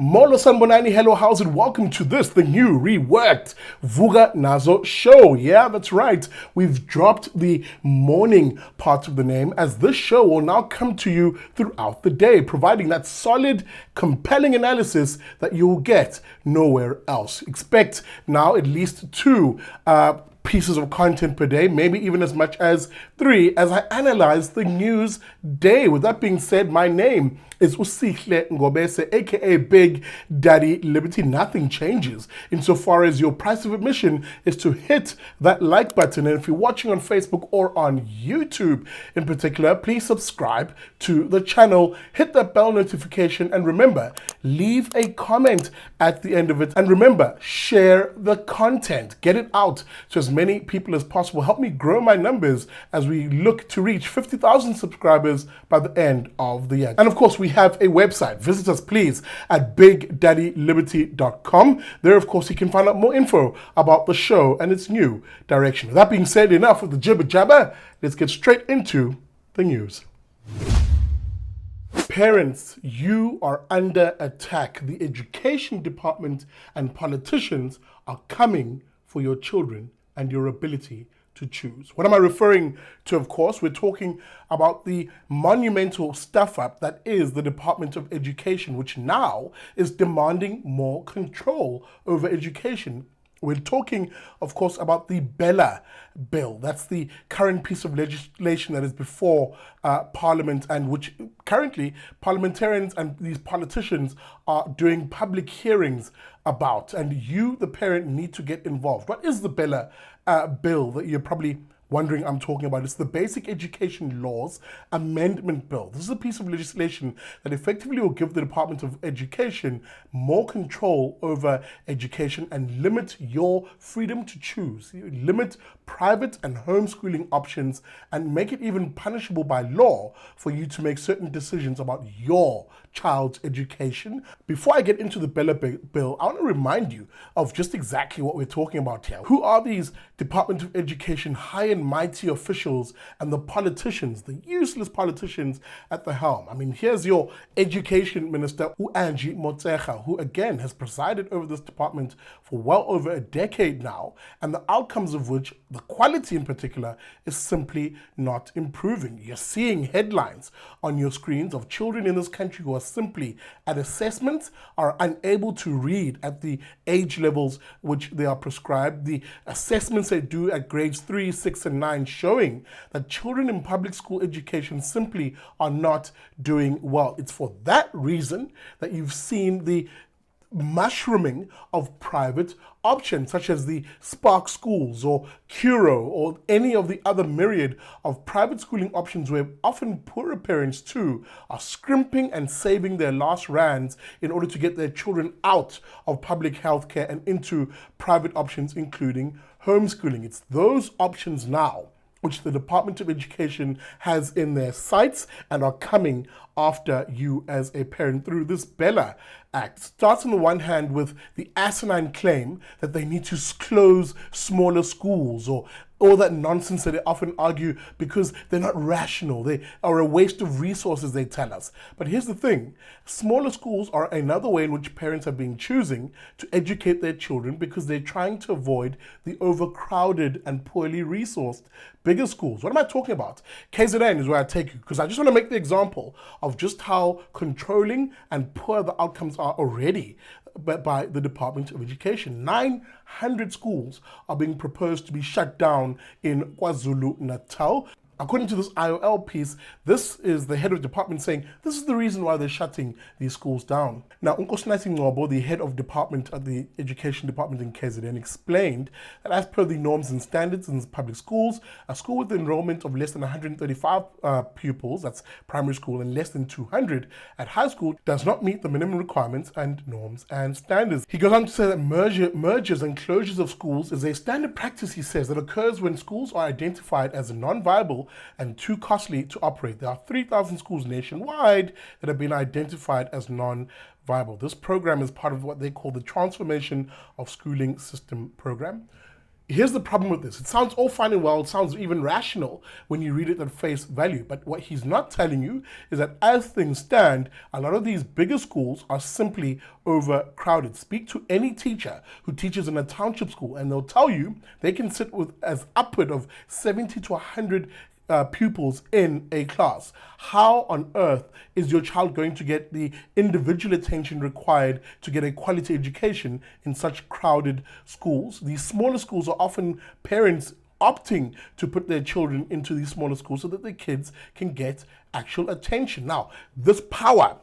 Molo Sanbonani, hello, how's it? Welcome to the new reworked Vuga Nazo show. Yeah, that's right. We've dropped the morning part of the name, as this show will now come to you throughout the day, providing that solid, compelling analysis that you will get nowhere else. Expect now at least two pieces of content per day, maybe even as much as 3, as I analyze the news day. With that being said, my name is Usihle Ngobese, aka Big Daddy Liberty. Nothing changes insofar as your price of admission is to hit that like button. And if you're watching on Facebook or on YouTube in particular, please subscribe to the channel, hit that bell notification, and remember, leave a comment at the end of it. And remember, share the content, get it out to as many people as possible. Help me grow my numbers as we look to reach 50,000 subscribers by the end of the year. And of course, we have a website. Visit us please at bigdaddyliberty.com. There, of course, you can find out more info about the show and its new direction. With that being said, enough of the jibber jabber. Let's get straight into the news. Parents, you are under attack. The education department and politicians are coming for your children and your ability to choose. What am I referring to? Of course, we're talking about the monumental stuff up that is the Department of Education, which now is demanding more control over education. We're talking, of course, about the BELA Bill. That's the current piece of legislation that is before Parliament, and which currently parliamentarians and these politicians are doing public hearings about. And you, the parent, need to get involved. What is the BELA Bill that you're probably wondering I'm talking about? It's the Basic Education Laws Amendment Bill. This is a piece of legislation that effectively will give the Department of Education more control over education and limit your freedom to choose. You limit private and homeschooling options and make it even punishable by law for you to make certain decisions about your child's education. Before I get into the BELA Bill, I want to remind you of just exactly what we're talking about here. Who are these Department of Education high and mighty officials and the politicians, the useless politicians at the helm? I mean, here's your Education Minister, Angie Motshekga, who again has presided over this department for well over a decade now, and the outcomes of which, the quality in particular, is simply not improving. You're seeing headlines on your screens of children in this country who are simply at assessments, are unable to read at the age levels which they are prescribed. The assessments they do at grades 3, 6, and 9 showing that children in public school education simply are not doing well. It's for that reason that you've seen the mushrooming of private options such as the Spark schools or Curo or any of the other myriad of private schooling options, where often poorer parents too are scrimping and saving their last rands in order to get their children out of public healthcare and into private options, including homeschooling. It's those options now which the Department of Education has in their sights and are coming after you as a parent through this BELA Act. Starts on the one hand with the asinine claim that they need to close smaller schools, or all that nonsense that they often argue because they're not rational. They are a waste of resources, they tell us. But here's the thing. Smaller schools are another way in which parents have been choosing to educate their children because they're trying to avoid the overcrowded and poorly resourced bigger schools. What am I talking about? KZN is where I take you, because I just want to make the example of just how controlling and poor the outcomes are already by the Department of Education. 900 schools are being proposed to be shut down in KwaZulu-Natal. According to this IOL piece, this is the head of department saying this is the reason why they're shutting these schools down. Now, Nkosinathi Ngcobo, the head of department at the education department in KZN, explained that as per the norms and standards in public schools, a school with enrollment of less than 135 pupils, that's primary school, and less than 200 at high school, does not meet the minimum requirements and norms and standards. He goes on to say that mergers and closures of schools is a standard practice, he says, that occurs when schools are identified as non-viable and too costly to operate. There are 3,000 schools nationwide that have been identified as non-viable. This program is part of what they call the Transformation of Schooling System program. Here's the problem with this. It sounds all fine and well, it sounds even rational when you read it at face value. But what he's not telling you is that as things stand, a lot of these bigger schools are simply overcrowded. Speak to any teacher who teaches in a township school, and they'll tell you they can sit with as upward of 70 to 100 pupils in a class. How on earth is your child going to get the individual attention required to get a quality education in such crowded schools? These smaller schools are often parents opting to put their children into these smaller schools so that their kids can get actual attention. Now, this power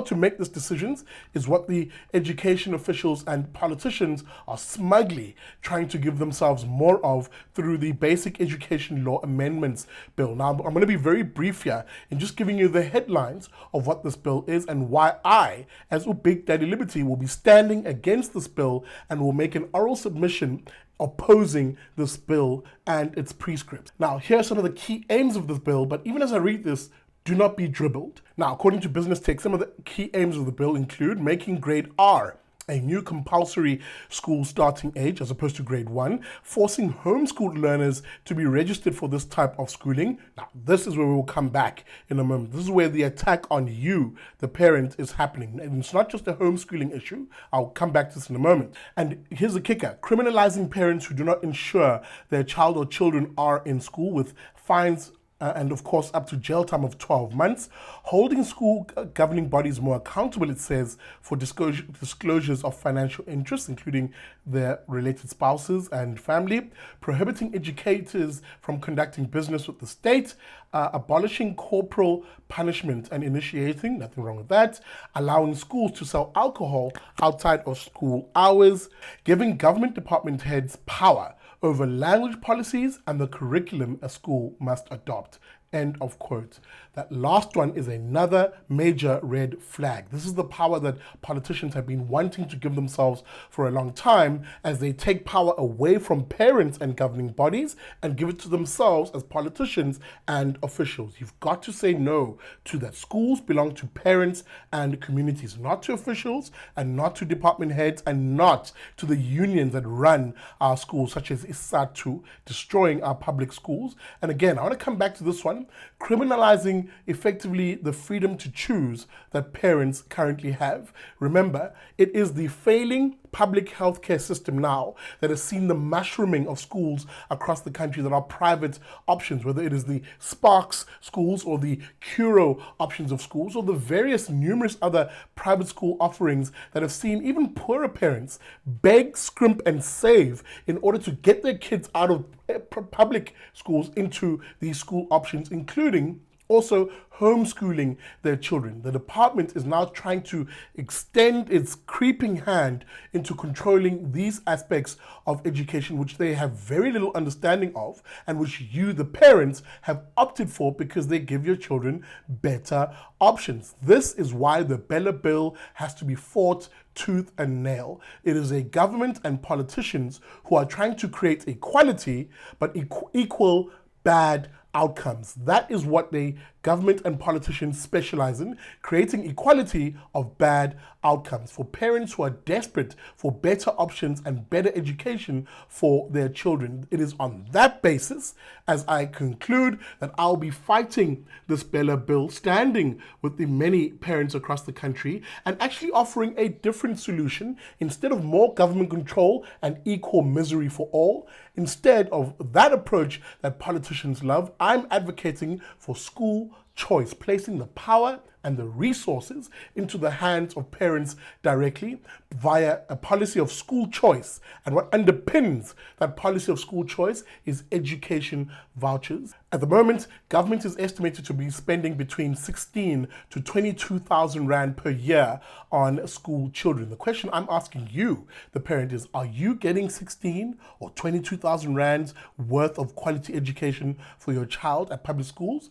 to make these decisions is what the education officials and politicians are smugly trying to give themselves more of through the Basic Education Law Amendments Bill. Now, I'm going to be very brief here in just giving you the headlines of what this bill is and why I, as Big Daddy Liberty, will be standing against this bill and will make an oral submission opposing this bill and its prescripts. Now, here are some of the key aims of this bill, but even as I read this, do not be dribbled. Now, according to Business Tech, some of the key aims of the bill include making grade R a new compulsory school starting age as opposed to grade 1, forcing homeschooled learners to be registered for this type of schooling. Now, this is where we will come back in a moment. This is where the attack on you, the parent, is happening. And it's not just a homeschooling issue. I'll come back to this in a moment. And here's the kicker: criminalizing parents who do not ensure their child or children are in school with fines and of course up to jail time of 12 months, holding school governing bodies more accountable, it says, for disclosures of financial interests, including their related spouses and family, prohibiting educators from conducting business with the state, abolishing corporal punishment and initiating, nothing wrong with that, allowing schools to sell alcohol outside of school hours, giving government department heads power over language policies and the curriculum a school must adopt. End of quote. That last one is another major red flag. This is the power that politicians have been wanting to give themselves for a long time as they take power away from parents and governing bodies and give it to themselves as politicians and officials. You've got to say no to that. Schools belong to parents and communities, not to officials and not to department heads and not to the unions that run our schools, such as ISATU, destroying our public schools. And again, I want to come back to this one, criminalizing effectively the freedom to choose that parents currently have. Remember, it is the failing public healthcare system now that has seen the mushrooming of schools across the country that are private options, whether it is the Sparks schools or the Curo options of schools or the various numerous other private school offerings that have seen even poorer parents beg, scrimp and save in order to get their kids out of public schools into these school options, including also homeschooling their children. The department is now trying to extend its creeping hand into controlling these aspects of education, which they have very little understanding of and which you, the parents, have opted for because they give your children better options. This is why the BELA Bill has to be fought tooth and nail. It is a government and politicians who are trying to create equality, but equal bad outcomes. That is what the government and politicians specialize in, creating equality of bad outcomes for parents who are desperate for better options and better education for their children. It is on that basis, as I conclude, that I'll be fighting this BELA Bill, standing with the many parents across the country and actually offering a different solution. Instead of more government control and equal misery for all, instead of that approach that politicians love, I'm advocating for school choice, placing the power and the resources into the hands of parents directly via a policy of school choice. And what underpins that policy of school choice is education vouchers. At the moment, government is estimated to be spending between 16 to 22,000 Rand per year on school children. The question I'm asking you, the parent, is, are you getting 16 or 22,000 Rands worth of quality education for your child at public schools?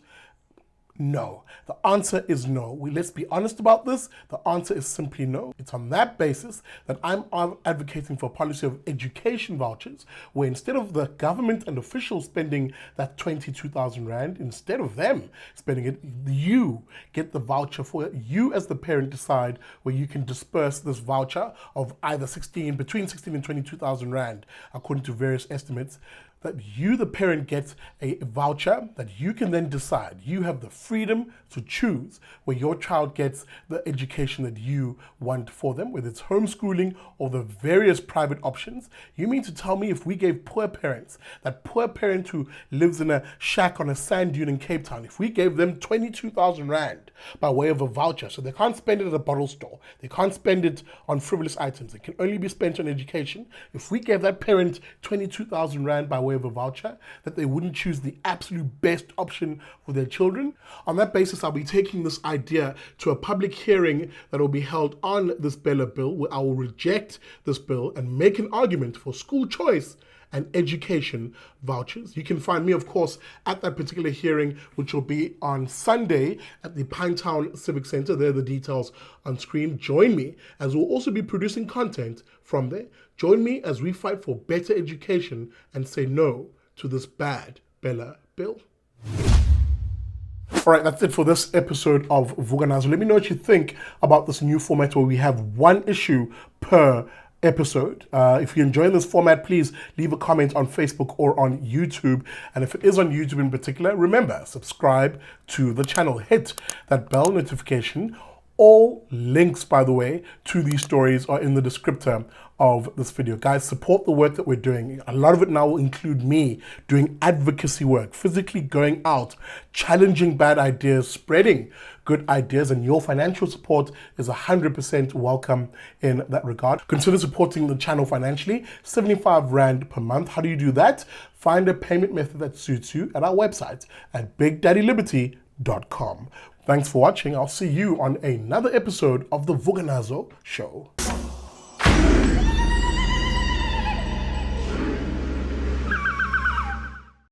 No. The answer is no. Let's be honest about this. The answer is simply no. It's on that basis that I'm advocating for a policy of education vouchers, where instead of the government and officials spending that 22,000 Rand, instead of them spending it, you get the voucher for it. You as the parent decide where you can disperse this voucher of either between 16 and 22,000 Rand, according to various estimates. That you, the parent, gets a voucher that you can then decide. You have the freedom to choose where your child gets the education that you want for them, whether it's homeschooling or the various private options. You mean to tell me if we gave poor parents, that poor parent who lives in a shack on a sand dune in Cape Town, if we gave them 22,000 Rand by way of a voucher, so they can't spend it at a bottle store, they can't spend it on frivolous items, it can only be spent on education. If we gave that parent 22,000 Rand by way of a voucher, that they wouldn't choose the absolute best option for their children. On that basis, I'll be taking this idea to a public hearing that will be held on this BELA Bill, where I will reject this bill and make an argument for school choice and education vouchers. You can find me, of course, at that particular hearing, which will be on Sunday at the Pinetown Civic Centre. There are the details on screen. Join me, as we'll also be producing content from there. Join me as we fight for better education and say no to this bad BELA Bill. All right, that's it for this episode of Vuganazo. Let me know what you think about this new format where we have one issue per episode. If you're enjoying this format, please leave a comment on Facebook or on YouTube. And if it is on YouTube in particular, remember, subscribe to the channel. Hit that bell notification. All links, by the way, to these stories are in the descriptor of this video. Guys, support the work that we're doing. A lot of it now will include me doing advocacy work, physically going out, challenging bad ideas, spreading good ideas, and your financial support is 100% welcome in that regard. Consider supporting the channel financially, 75 Rand per month. How do you do that? Find a payment method that suits you at our website at bigdaddyliberty.com. Thanks for watching. I'll see you on another episode of the Vuganazo Show.